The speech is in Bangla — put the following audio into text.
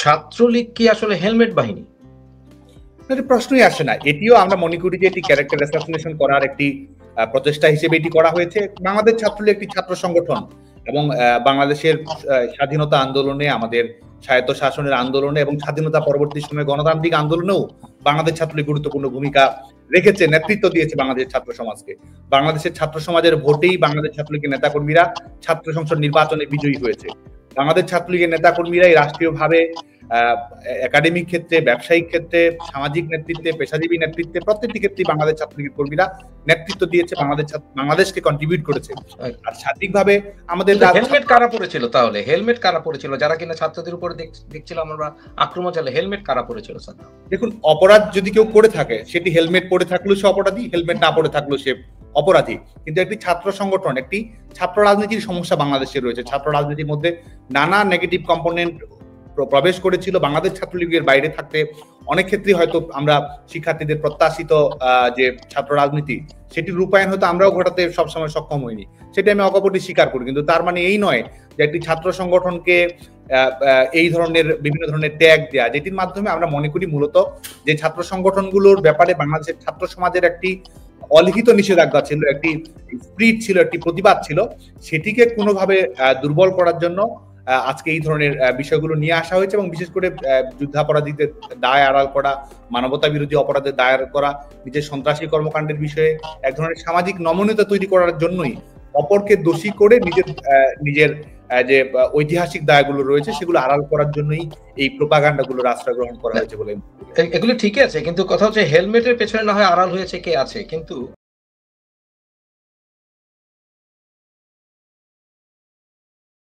ছাত্রলীগ কি আসলে হেলমেট বাহিনী? প্রশ্নই আসে না। এটিও আমরা মনে করি যে এটি ক্যারেক্টার অ্যাসাসিনেশন করার একটি প্রচেষ্টা হিসেবে এটি করা হয়েছে। বাংলাদেশ ছাত্রলীগ একটি ছাত্র সংগঠন এবং বাংলাদেশের স্বাধীনতা আন্দোলনে, আমাদের স্বায়ত্ত শাসনের আন্দোলনে এবং স্বাধীনতা পরবর্তী সময়ে গণতান্ত্রিক আন্দোলনেও বাংলাদেশ ছাত্রলীগ গুরুত্বপূর্ণ ভূমিকা রেখেছে, নেতৃত্ব দিয়েছে বাংলাদেশ ছাত্র সমাজকে। বাংলাদেশের ছাত্র সমাজের ভোটেই বাংলাদেশ ছাত্রলীগের নেতাকর্মীরা ছাত্র সংসদ নির্বাচনে বিজয়ী হয়েছে। বাংলাদেশ ছাত্রলীগের নেতাকর্মীরাই রাষ্ট্রীয়ভাবে একাডেমিক ক্ষেত্রে, ব্যবসায়িক ক্ষেত্রে, সামাজিক নেতৃত্বে, পেশাজীবী নেতৃত্বে, প্রত্যেকটি ক্ষেত্রে বাংলাদেশ ছাত্রলীগের কর্মীরা নেতৃত্ব দিয়েছে, বাংলাদেশকে কন্ট্রিবিউট করেছে। আর সার্বিকভাবে আমাদের হেলমেট কারা পড়েছিল? তাহলে হেলমেট কারা পড়েছিল? যারা কিনা ছাত্রদের উপরে দেখছিলাম আমরা আক্রমণ চালে, হেলমেট কারা পড়েছিল? স্যার দেখুন, অপরাধ যদি কেউ করে থাকে সেটি হেলমেট পরে থাকলেও সে অপরাধী, হেলমেট না পরে থাকলেও সে অপরাধী। কিন্তু একটি ছাত্র সংগঠন, একটি ছাত্র রাজনীতির সমস্যা বাংলাদেশে রয়েছে। ছাত্র রাজনীতির মধ্যে নানা নেগেটিভ কম্পোনেন্ট প্রবেশ করেছিল। বাংলাদেশ ছাত্রলীগের বাইরে থাকতে অনেক ক্ষেত্রে হয়তো আমরা শিক্ষার্থীদের প্রত্যাশিত যে ছাত্র রাজনীতি, সেটির রূপায়ণ হয়তো আমরাও ঘটাতে সবসময় সক্ষম হইনি, সেটা আমি অকপটে স্বীকার করি। কিন্তু তার মানে এই নয় যে একটি ছাত্র সংগঠনকে এই ধরনের বিভিন্ন ধরনের ট্যাগ দেয়া, যেটির মাধ্যমে আমরা মনে করি মূলত যে ছাত্র সংগঠনগুলোর ব্যাপারে বাংলাদেশের ছাত্র সমাজের একটি অলিখিত নিষেধাজ্ঞা ছিল, একটি স্পিরিট ছিল, একটি প্রতিবাদ ছিল, সেটিকে কোনোভাবে দুর্বল করার জন্য আজকে এই ধরনের বিষয়গুলো নিয়ে আসা হয়েছে। এবং বিশেষ করে যুদ্ধাপরাধীদের দায় আড়াল করা, মানবতা বিরোধী অপরাধের দায় করা, নিজের সন্ত্রাসী কর্মকাণ্ডের বিষয়ে এক ধরনের সামাজিক নমনীয়তা তৈরি করার জন্যই, অপরকে দোষী করে নিজের যে ঐতিহাসিক দায়গুলো রয়েছে সেগুলো আড়াল করার জন্যই এই প্রোপাগান্ডাগুলোর আশ্রয় গ্রহণ করা হয়েছে বলে। এগুলো ঠিকই আছে, কিন্তু কথা হচ্ছে হেলমেটের পেছনে না হয় আড়াল হয়েছে কে আছে, কিন্তু